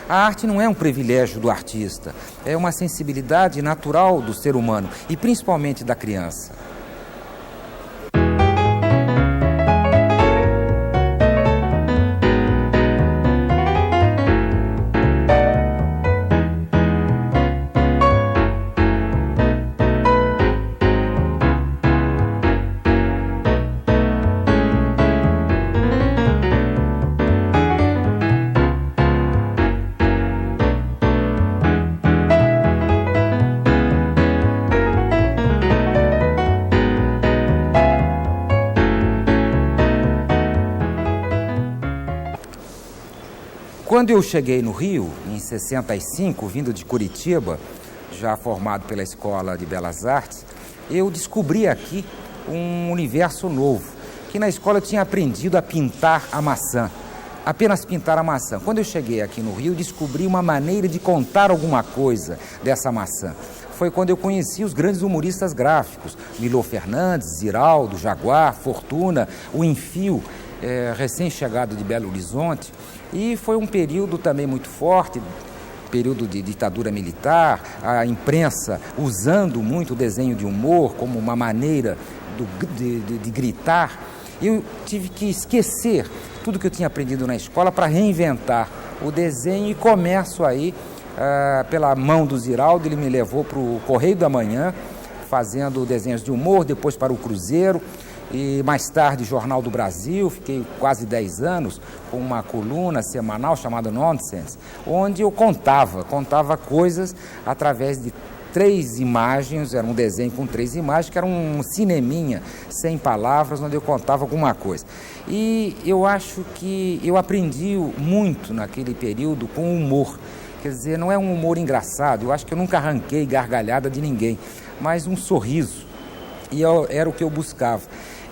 A arte não é um privilégio do artista, é uma sensibilidade natural do ser humano e principalmente da criança. Quando eu cheguei no Rio, em 65, vindo de Curitiba, já formado pela Escola de Belas Artes, eu descobri aqui um universo novo, que na escola eu tinha aprendido a pintar a maçã, apenas pintar a maçã. Quando eu cheguei aqui no Rio, descobri uma maneira de contar alguma coisa dessa maçã. Foi quando eu conheci os grandes humoristas gráficos, Milor Fernandes, Ziraldo, Jaguar, Fortuna, o Enfio, recém-chegado de Belo Horizonte, e foi um período também muito forte, período de ditadura militar, a imprensa usando muito o desenho de humor como uma maneira de gritar. Eu tive que esquecer tudo que eu tinha aprendido na escola para reinventar o desenho e começo aí, pela mão do Ziraldo, ele me levou para o Correio da Manhã, fazendo desenhos de humor, depois para o Cruzeiro, e mais tarde Jornal do Brasil. Fiquei quase 10 anos com uma coluna semanal chamada Nonsense, onde eu contava coisas através de 3 imagens, era um desenho com 3 imagens, que era um cineminha sem palavras, onde eu contava alguma coisa. E eu acho que eu aprendi muito naquele período com humor. Quer dizer, não é um humor engraçado, eu acho que eu nunca arranquei gargalhada de ninguém, mas um sorriso, e era o que eu buscava.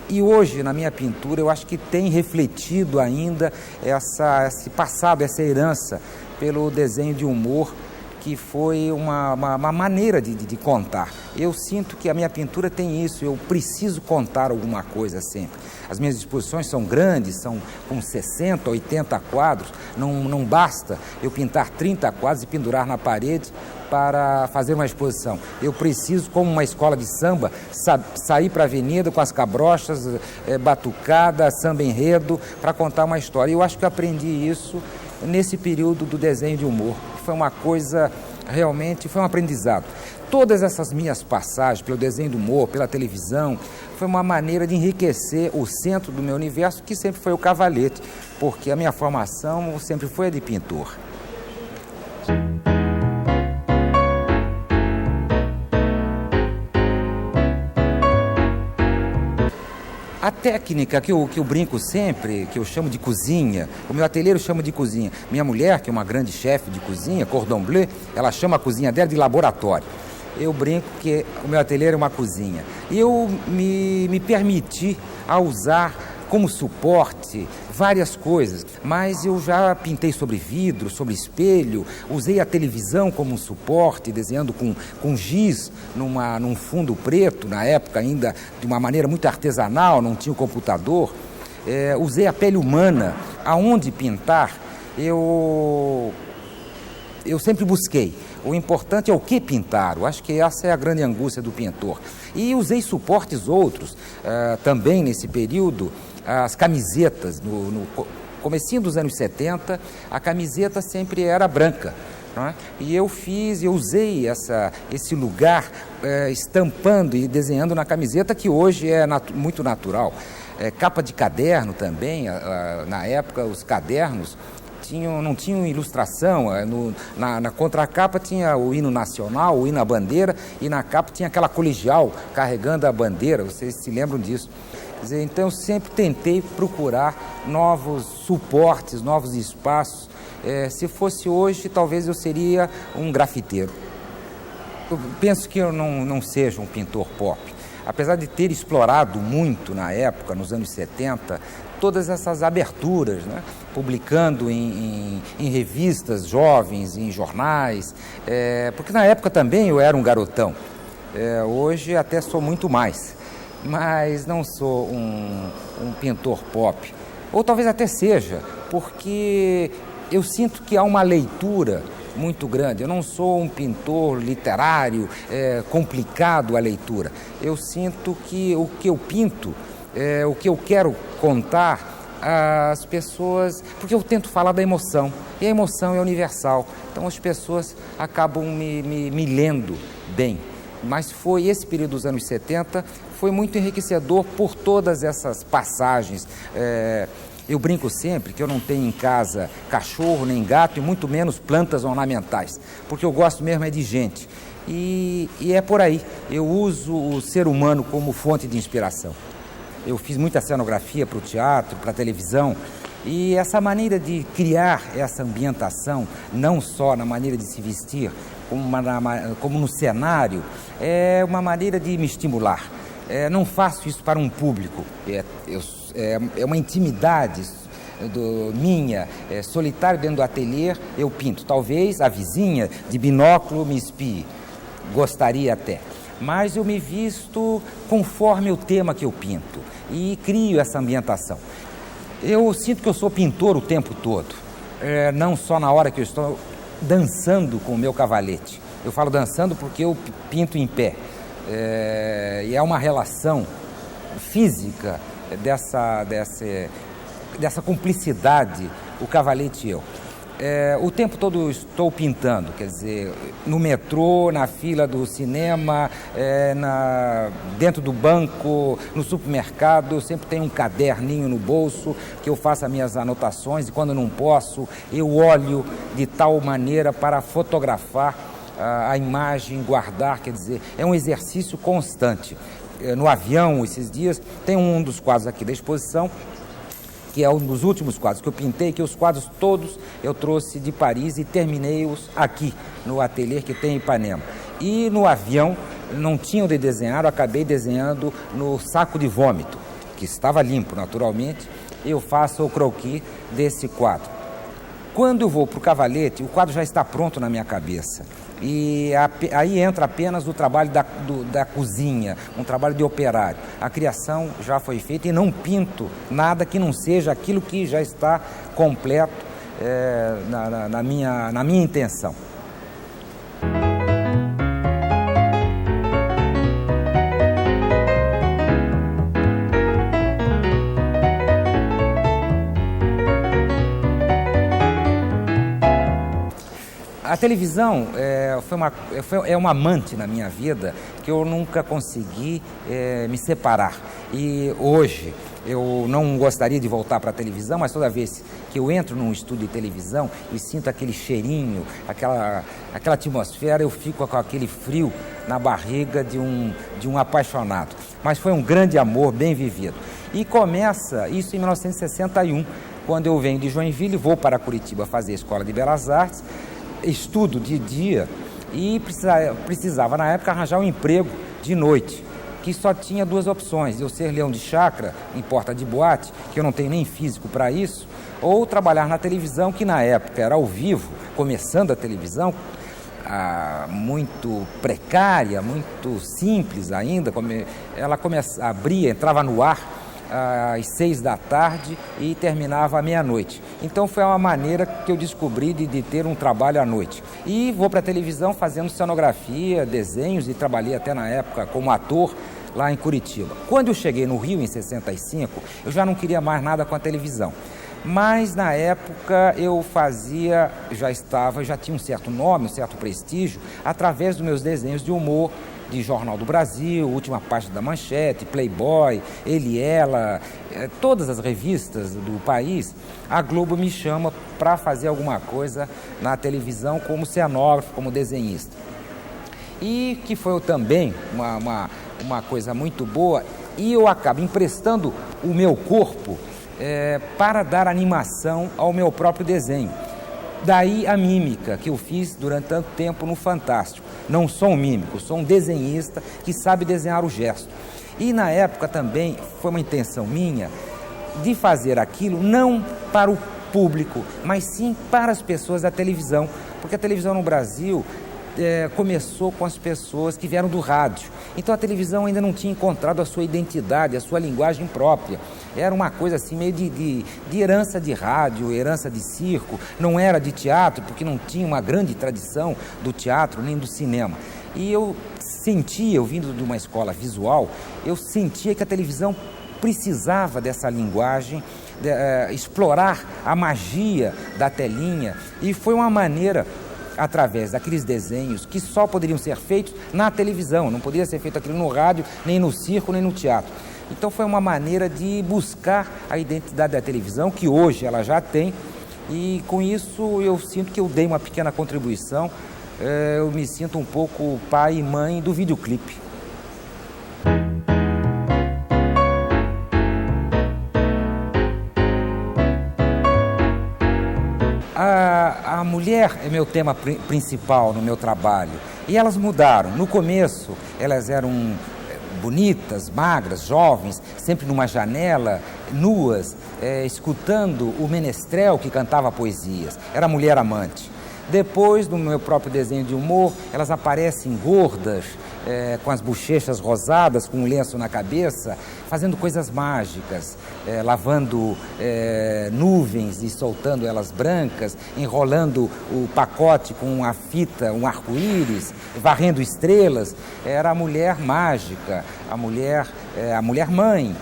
E hoje, na minha pintura, eu acho que tem refletido ainda esse passado, essa herança pelo desenho de humor, que foi uma maneira de contar. Eu sinto que a minha pintura tem isso, eu preciso contar alguma coisa sempre. As minhas exposições são grandes, são com 60, 80 quadros, não basta eu pintar 30 quadros e pendurar na parede para fazer uma exposição. Eu preciso, como uma escola de samba, sair para a avenida com as cabrochas, batucada, samba enredo, para contar uma história. E eu acho que eu aprendi isso nesse período do desenho de humor. Foi uma coisa, realmente, foi um aprendizado. Todas essas minhas passagens pelo desenho do humor, pela televisão, foi uma maneira de enriquecer o centro do meu universo, que sempre foi o cavalete, porque a minha formação sempre foi a de pintor. A técnica que eu brinco sempre, que eu chamo de cozinha, o meu ateliê eu chamo de cozinha. Minha mulher, que é uma grande chefe de cozinha, Cordon Bleu, ela chama a cozinha dela de laboratório. Eu brinco que o meu ateliê é uma cozinha. E eu me permiti a usar como suporte várias coisas, mas eu já pintei sobre vidro, sobre espelho, usei a televisão como suporte, desenhando com giz num fundo preto, na época ainda de uma maneira muito artesanal, não tinha o computador. Usei a pele humana. Aonde pintar, eu sempre busquei. O importante é o que pintar. Eu acho que essa é a grande angústia do pintor. E usei suportes outros também nesse período. As camisetas, no comecinho dos anos 70, a camiseta sempre era branca, não é? E eu usei esse lugar estampando e desenhando na camiseta, que hoje é muito natural. Capa de caderno também, na época os cadernos não tinham ilustração, na contracapa tinha o hino nacional, o hino à bandeira, e na capa tinha aquela colegial carregando a bandeira, vocês se lembram disso? Então eu sempre tentei procurar novos suportes, novos espaços. Se fosse hoje, talvez eu seria um grafiteiro. Eu penso que eu não seja um pintor pop. Apesar de ter explorado muito na época, nos anos 70, todas essas aberturas, né? Publicando em revistas jovens, em jornais, porque na época também eu era um garotão. Hoje até sou muito mais. Mas não sou um pintor pop, ou talvez até seja, porque eu sinto que há uma leitura muito grande. Eu não sou um pintor literário, complicado a leitura. Eu sinto que o que eu pinto, o que eu quero contar às pessoas, porque eu tento falar da emoção, e a emoção é universal. Então as pessoas acabam me lendo bem. Mas foi esse período dos anos 70, foi muito enriquecedor por todas essas passagens. Eu brinco sempre que eu não tenho em casa cachorro nem gato e muito menos plantas ornamentais, porque eu gosto mesmo é de gente. E é por aí, eu uso o ser humano como fonte de inspiração. Eu fiz muita cenografia para o teatro, para a televisão, e essa maneira de criar essa ambientação, não só na maneira de se vestir, como no cenário, é uma maneira de me estimular. Não faço isso para um público, é uma intimidade minha, solitário dentro do ateliê, eu pinto. Talvez a vizinha de binóculo me espie, gostaria até. Mas eu me visto conforme o tema que eu pinto e crio essa ambientação. Eu sinto que eu sou pintor o tempo todo, não só na hora que eu estou dançando com o meu cavalete. Eu falo dançando porque eu pinto em pé. E é uma relação física dessa cumplicidade, o cavalete e eu. O tempo todo eu estou pintando, quer dizer, no metrô, na fila do cinema, dentro do banco, no supermercado, eu sempre tenho um caderninho no bolso que eu faço as minhas anotações, e quando não posso, eu olho de tal maneira para fotografar a imagem, guardar, quer dizer, é um exercício constante. No avião, esses dias, tem um dos quadros aqui da exposição, que é um dos últimos quadros que eu pintei, que os quadros todos eu trouxe de Paris e terminei-os aqui, no ateliê que tem em Ipanema. E no avião, não tinham de desenhar, eu acabei desenhando no saco de vômito, que estava limpo, naturalmente, eu faço o croquis desse quadro. Quando eu vou para o cavalete, o quadro já está pronto na minha cabeça. E aí entra apenas o trabalho da cozinha, um trabalho de operário. A criação já foi feita e não pinto nada que não seja aquilo que já está completo na minha intenção. A televisão é uma amante na minha vida que eu nunca consegui me separar. E hoje eu não gostaria de voltar para a televisão, mas toda vez que eu entro num estúdio de televisão e sinto aquele cheirinho, aquela atmosfera, eu fico com aquele frio na barriga de um apaixonado. Mas foi um grande amor bem vivido. E começa isso em 1961, quando eu venho de Joinville e vou para Curitiba fazer a Escola de Belas Artes. Estudo de dia e precisava na época arranjar um emprego de noite, que só tinha duas opções: eu ser leão de chácara em porta de boate, que eu não tenho nem físico para isso, ou trabalhar na televisão, que na época era ao vivo, começando a televisão, muito precária, muito simples ainda, ela abria, entrava no ar às 6 da tarde e terminava à meia-noite. Então foi uma maneira que eu descobri de ter um trabalho à noite. E vou para a televisão fazendo cenografia, desenhos, e trabalhei até na época como ator lá em Curitiba. Quando eu cheguei no Rio em 65, eu já não queria mais nada com a televisão. Mas na época eu já tinha um certo nome, um certo prestígio, através dos meus desenhos de humor, de Jornal do Brasil, Última Página da Manchete, Playboy, Ele e Ela, todas as revistas do país. A Globo me chama para fazer alguma coisa na televisão como cenógrafo, como desenhista. E que foi também uma coisa muito boa, e eu acabo emprestando o meu corpo para dar animação ao meu próprio desenho. Daí a mímica que eu fiz durante tanto tempo no Fantástico. Não sou um mímico, sou um desenhista que sabe desenhar o gesto. E na época também foi uma intenção minha de fazer aquilo não para o público, mas sim para as pessoas da televisão. Porque a televisão no Brasil começou com as pessoas que vieram do rádio. Então a televisão ainda não tinha encontrado a sua identidade, a sua linguagem própria. Era uma coisa assim meio de herança de rádio, herança de circo, não era de teatro, porque não tinha uma grande tradição do teatro nem do cinema. E eu vindo de uma escola visual, eu sentia que a televisão precisava dessa linguagem, explorar a magia da telinha, e foi uma maneira, através daqueles desenhos que só poderiam ser feitos na televisão, não poderia ser feito aquilo no rádio, nem no circo, nem no teatro. Então foi uma maneira de buscar a identidade da televisão, que hoje ela já tem, e com isso eu sinto que eu dei uma pequena contribuição. Eu me sinto um pouco pai e mãe do videoclipe. A mulher é meu tema principal no meu trabalho, e elas mudaram. No começo elas eram bonitas, magras, jovens, sempre numa janela, nuas, escutando o menestrel que cantava poesias. Era a mulher amante. Depois, no meu próprio desenho de humor, elas aparecem gordas, com as bochechas rosadas, com um lenço na cabeça, fazendo coisas mágicas, lavando nuvens e soltando elas brancas, enrolando o pacote com uma fita, um arco-íris, varrendo estrelas. Era a mulher mágica, a mulher mãe.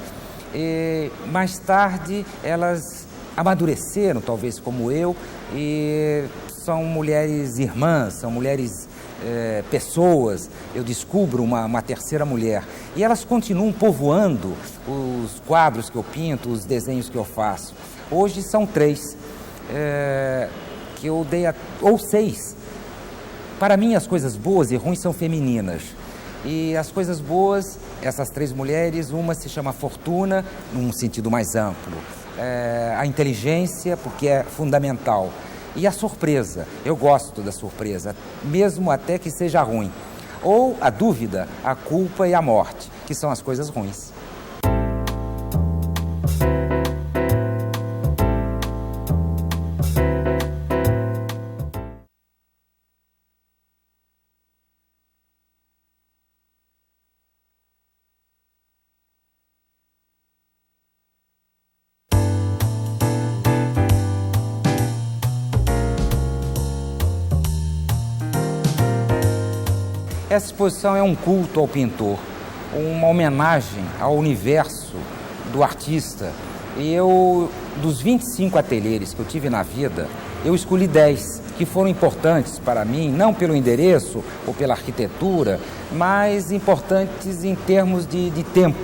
E mais tarde elas amadureceram, talvez como eu, e são mulheres irmãs, são mulheres pessoas. Eu descubro uma terceira mulher. E elas continuam povoando os quadros que eu pinto, os desenhos que eu faço. Hoje são 3, que eu dei, ou 6. Para mim, as coisas boas e ruins são femininas. E as coisas boas, essas 3 mulheres, uma se chama Fortuna, num sentido mais amplo. A inteligência, porque é fundamental. E a surpresa, eu gosto da surpresa, mesmo até que seja ruim. Ou a dúvida, a culpa e a morte, que são as coisas ruins. Essa exposição é um culto ao pintor, uma homenagem ao universo do artista. E dos 25 ateliês que eu tive na vida, eu escolhi 10 que foram importantes para mim, não pelo endereço ou pela arquitetura, mas importantes em termos de tempo,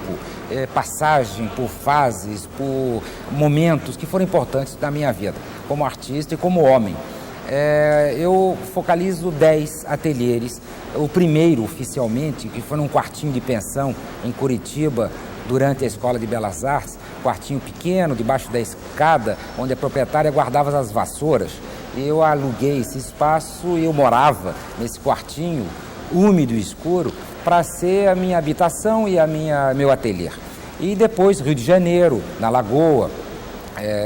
passagem por fases, por momentos que foram importantes na minha vida, como artista e como homem. Eu focalizo 10 ateliês. O primeiro, oficialmente, que foi num quartinho de pensão em Curitiba, durante a Escola de Belas Artes, quartinho pequeno, debaixo da escada, onde a proprietária guardava as vassouras. Eu aluguei esse espaço e eu morava nesse quartinho, úmido e escuro, para ser a minha habitação e meu ateliê. E depois, Rio de Janeiro, na Lagoa,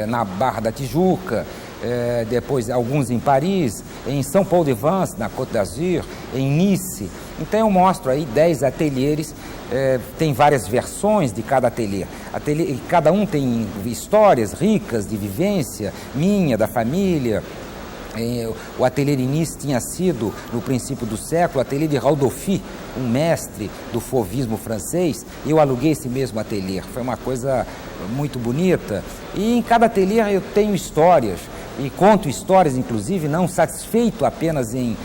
na Barra da Tijuca, depois alguns em Paris, em São Paulo de Vence, na Côte d'Azur, em Nice. Então eu mostro aí 10 ateliês, tem várias versões de cada ateliê. Cada um tem histórias ricas de vivência, minha, da família. O ateliê de Nice tinha sido, no princípio do século, o ateliê de Raldolphi, um mestre do fauvismo francês, e eu aluguei esse mesmo ateliê. Foi uma coisa muito bonita. E em cada ateliê eu tenho histórias, e conto histórias, inclusive, não satisfeito apenas em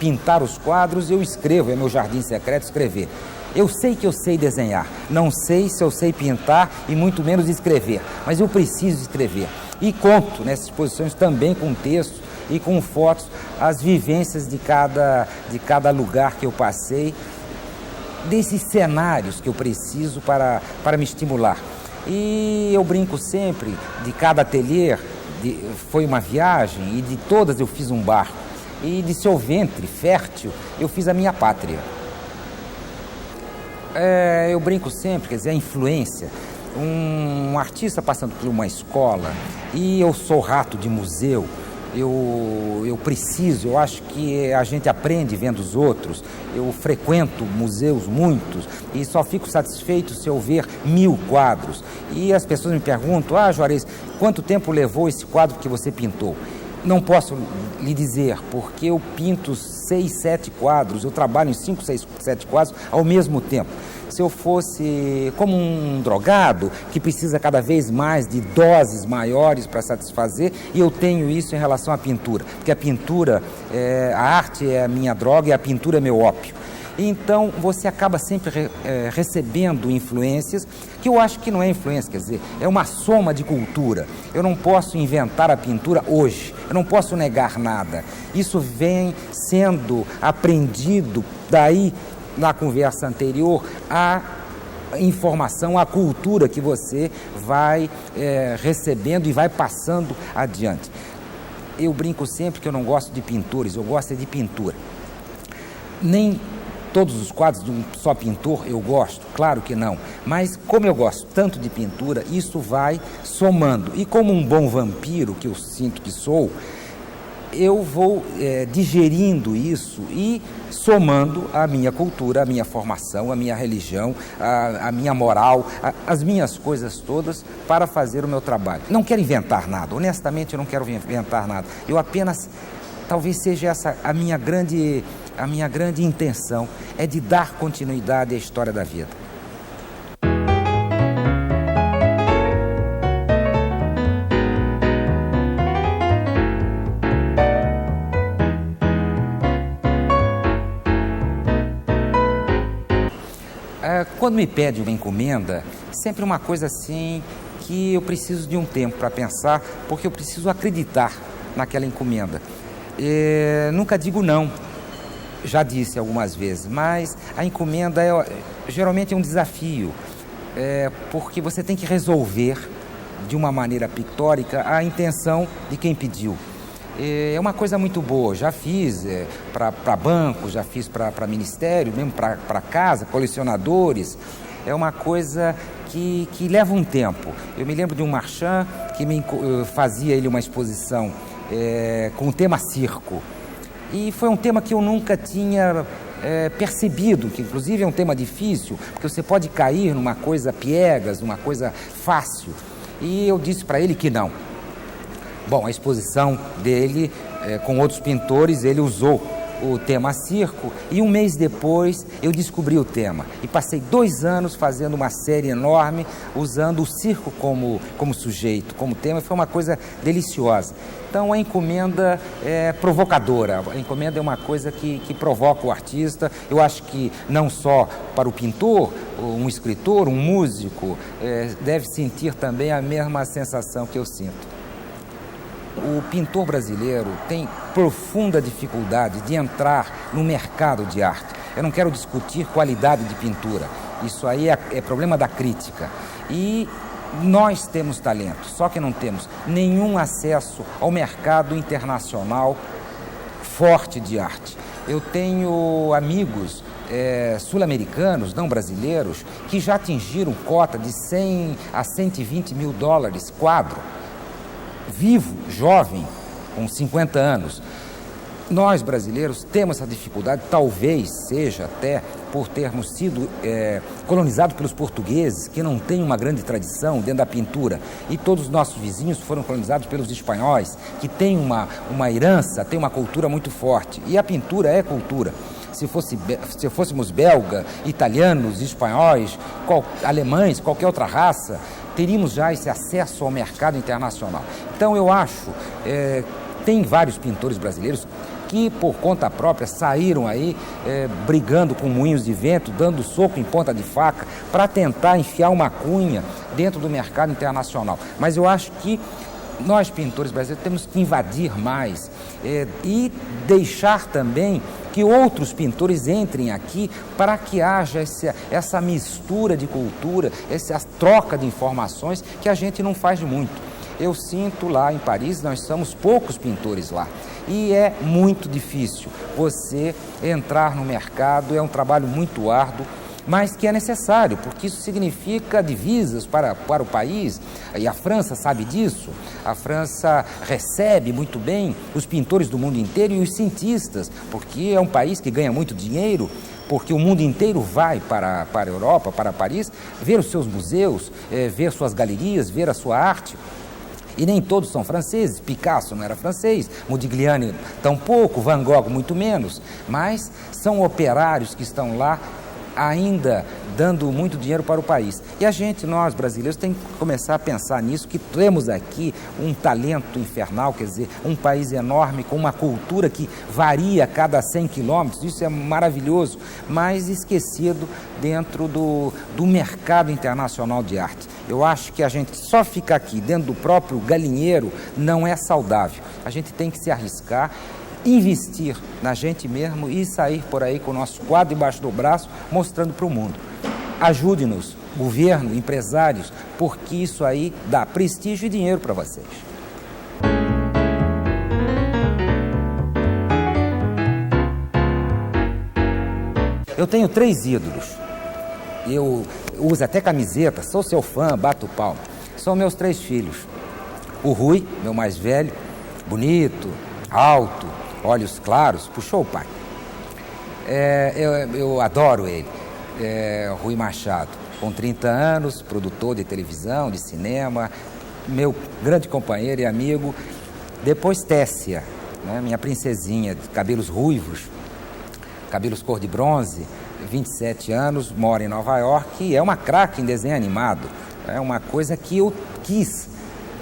pintar os quadros, eu escrevo, é meu jardim secreto escrever. Eu sei que eu sei desenhar, não sei se eu sei pintar e muito menos escrever, mas eu preciso escrever. E conto nessas exposições também com textos e com fotos as vivências de cada lugar que eu passei, desses cenários que eu preciso para me estimular. E eu brinco sempre, de cada ateliê foi uma viagem, e de todas eu fiz um barco. E de seu ventre fértil eu fiz a minha pátria. Eu brinco sempre, quer dizer, a influência. Um artista passando por uma escola, e eu sou rato de museu, eu eu preciso, eu acho que a gente aprende vendo os outros. Eu frequento museus muitos e só fico satisfeito se eu ver 1000 quadros. E as pessoas me perguntam: Juarez, quanto tempo levou esse quadro que você pintou? Não posso lhe dizer, porque eu pinto 6, 7 quadros, eu trabalho em 5, 6, 7 quadros ao mesmo tempo. Se eu fosse como um drogado, que precisa cada vez mais de doses maiores para satisfazer, e eu tenho isso em relação à pintura, porque a pintura, a arte é a minha droga e a pintura é meu ópio. Então, você acaba sempre recebendo influências, que eu acho que não é influência, quer dizer, é uma soma de cultura. Eu não posso inventar a pintura hoje, eu não posso negar nada. Isso vem sendo aprendido daí, na conversa anterior, a informação, a cultura que você vai recebendo e vai passando adiante. Eu brinco sempre que eu não gosto de pintores, eu gosto de pintura. Nem todos os quadros de um só pintor eu gosto, claro que não, mas como eu gosto tanto de pintura, isso vai somando. E como um bom vampiro, que eu sinto que sou, eu vou digerindo isso e somando a minha cultura, a minha formação, a minha religião, a minha moral, as minhas coisas todas para fazer o meu trabalho. Não quero inventar nada, honestamente eu não quero inventar nada. Eu apenas, talvez seja essa a minha grande intenção, é de dar continuidade à história da vida. Quando me pede uma encomenda, sempre uma coisa assim que eu preciso de um tempo para pensar, porque eu preciso acreditar naquela encomenda. Nunca digo não, já disse algumas vezes, mas a encomenda geralmente é um desafio, porque você tem que resolver de uma maneira pictórica a intenção de quem pediu. É uma coisa muito boa, já fiz para banco, já fiz para ministério, mesmo para casa, colecionadores. É uma coisa que leva um tempo. Eu me lembro de um marchand que fazia ele uma exposição com o tema circo. E foi um tema que eu nunca tinha percebido, que inclusive é um tema difícil, porque você pode cair numa coisa piegas, numa coisa fácil. E eu disse para ele que não. Bom, a exposição dele, com outros pintores, ele usou o tema circo e um mês depois eu descobri o tema. E passei 2 anos fazendo uma série enorme, usando o circo como sujeito, como tema, e foi uma coisa deliciosa. Então a encomenda é provocadora, a encomenda é uma coisa que provoca o artista. Eu acho que não só para o pintor, um escritor, um músico, deve sentir também a mesma sensação que eu sinto. O pintor brasileiro tem profunda dificuldade de entrar no mercado de arte. Eu não quero discutir qualidade de pintura, isso aí é problema da crítica. E nós temos talento, só que não temos nenhum acesso ao mercado internacional forte de arte. Eu tenho amigos sul-americanos, não brasileiros, que já atingiram cota de 100 a 120 mil dólares quadro. Vivo, jovem, com 50 anos. Nós, brasileiros, temos essa dificuldade, talvez seja até por termos sido colonizados pelos portugueses, que não têm uma grande tradição dentro da pintura, e todos os nossos vizinhos foram colonizados pelos espanhóis, que têm uma herança, têm uma cultura muito forte, e a pintura é cultura. Se fôssemos belga, italianos, espanhóis, alemães, qualquer outra raça, teríamos já esse acesso ao mercado internacional. Então eu acho, tem vários pintores brasileiros que por conta própria saíram aí brigando com moinhos de vento, dando soco em ponta de faca para tentar enfiar uma cunha dentro do mercado internacional. Mas eu acho que nós, pintores brasileiros, temos que invadir mais e deixar também que outros pintores entrem aqui para que haja essa mistura de cultura, essa troca de informações que a gente não faz muito. Eu sinto lá em Paris, nós somos poucos pintores lá e é muito difícil você entrar no mercado, é um trabalho muito árduo, mas que é necessário, porque isso significa divisas para o país. E a França sabe disso. A França recebe muito bem os pintores do mundo inteiro e os cientistas, porque é um país que ganha muito dinheiro, porque o mundo inteiro vai para a Europa, para Paris, ver os seus museus, ver suas galerias, ver a sua arte. E nem todos são franceses. Picasso não era francês, Modigliani tampouco, Van Gogh muito menos, mas são operários que estão lá ainda dando muito dinheiro para o país. E a gente, nós brasileiros, tem que começar a pensar nisso, que temos aqui um talento infernal, quer dizer, um país enorme, com uma cultura que varia a cada 100 quilômetros, isso é maravilhoso, mas esquecido dentro do mercado internacional de arte. Eu acho que a gente só ficar aqui dentro do próprio galinheiro não é saudável. A gente tem que se arriscar, investir na gente mesmo e sair por aí com o nosso quadro debaixo do braço, mostrando para o mundo. Ajude-nos, governo, empresários, porque isso aí dá prestígio e dinheiro para vocês. Eu tenho 3 ídolos. Eu uso até camiseta, sou seu fã, bato palma. São meus 3 filhos. O Rui, meu mais velho, bonito, alto, olhos claros, puxou o pai. Eu adoro ele. Rui Machado, com 30 anos, produtor de televisão, de cinema, meu grande companheiro e amigo. Depois Tessia, né, minha princesinha, de cabelos ruivos, cabelos cor de bronze, 27 anos, mora em Nova York e é uma craque em desenho animado. É uma coisa que eu quis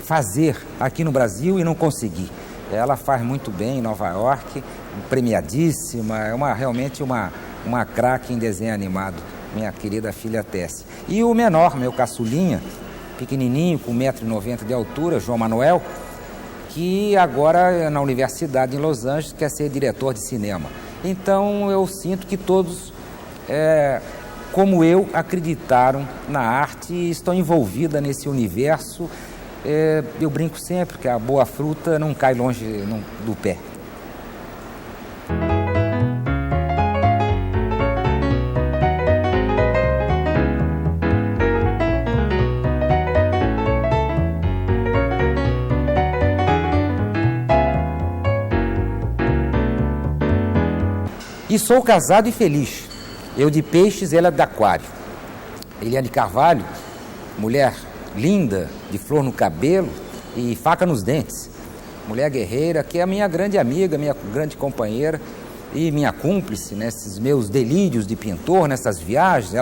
fazer aqui no Brasil e não consegui. Ela faz muito bem em Nova York, premiadíssima, é realmente uma craque em desenho animado, minha querida filha Tessia. E o menor, meu caçulinha, pequenininho, com 1,90 m de altura, João Manuel, que agora na universidade em Los Angeles quer ser diretor de cinema. Então eu sinto que todos, como eu, acreditaram na arte e estão envolvidas nesse universo. Eu brinco sempre que a boa fruta não cai longe do pé. E sou casado e feliz. Eu de peixes, ela de aquário. Eliane Carvalho, mulher linda, de flor no cabelo e faca nos dentes. Mulher guerreira, que é a minha grande amiga, minha grande companheira e minha cúmplice nesses meus delírios de pintor, nessas viagens.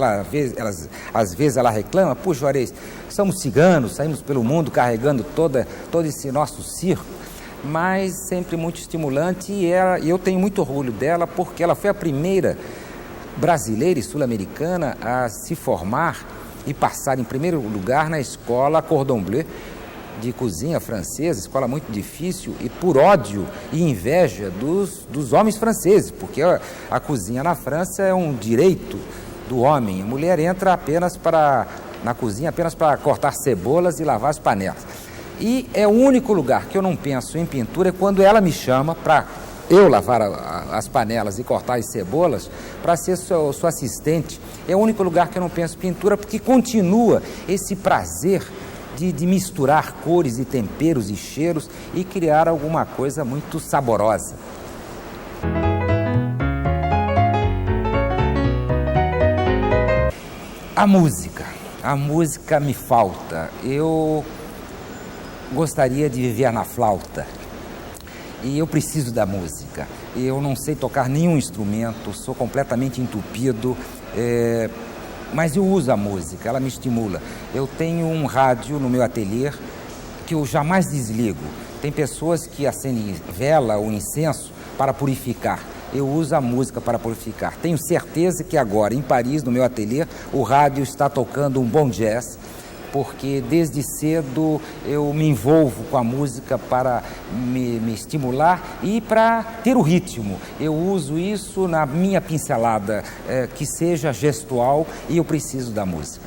Às vezes ela reclama: puxa, Juarez, somos ciganos, saímos pelo mundo carregando todo esse nosso circo. Mas sempre muito estimulante e eu tenho muito orgulho dela porque ela foi a primeira brasileira e sul-americana a se formar e passar em primeiro lugar na escola Cordon Bleu de cozinha francesa, escola muito difícil e por ódio e inveja dos homens franceses, porque a cozinha na França é um direito do homem. A mulher entra na cozinha apenas para cortar cebolas e lavar as panelas. E é o único lugar que eu não penso em pintura é quando ela me chama para eu lavar as panelas e cortar as cebolas, para ser sua assistente. É o único lugar que eu não penso em pintura, porque continua esse prazer de misturar cores e temperos e cheiros e criar alguma coisa muito saborosa. A música me falta. Eu gostaria de viver na flauta e eu preciso da música. Eu não sei tocar nenhum instrumento, sou completamente entupido, mas eu uso a música, ela me estimula. Eu tenho um rádio no meu ateliê que eu jamais desligo. Tem pessoas que acendem vela ou incenso para purificar. Eu uso a música para purificar. Tenho certeza que agora, em Paris, no meu ateliê, o rádio está tocando um bom jazz, porque desde cedo eu me envolvo com a música para me estimular e para ter o ritmo. Eu uso isso na minha pincelada, que seja gestual, e eu preciso da música.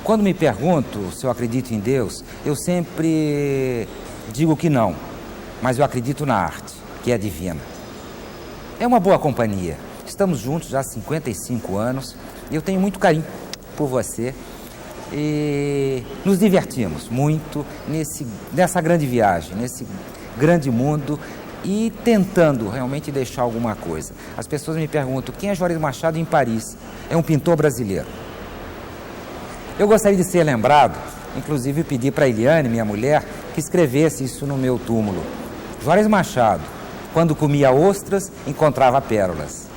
Quando me pergunto se eu acredito em Deus, eu sempre digo que não, mas eu acredito na arte, que é divina. É uma boa companhia. Estamos juntos já há 55 anos e eu tenho muito carinho por você. e nos divertimos muito nessa grande viagem, nesse grande mundo e tentando realmente deixar alguma coisa. As pessoas me perguntam, quem é Juarez Machado em Paris? É um pintor brasileiro. Eu gostaria de ser lembrado, inclusive pedi para a Eliane, minha mulher, que escrevesse isso no meu túmulo. Juarez Machado, quando comia ostras, encontrava pérolas.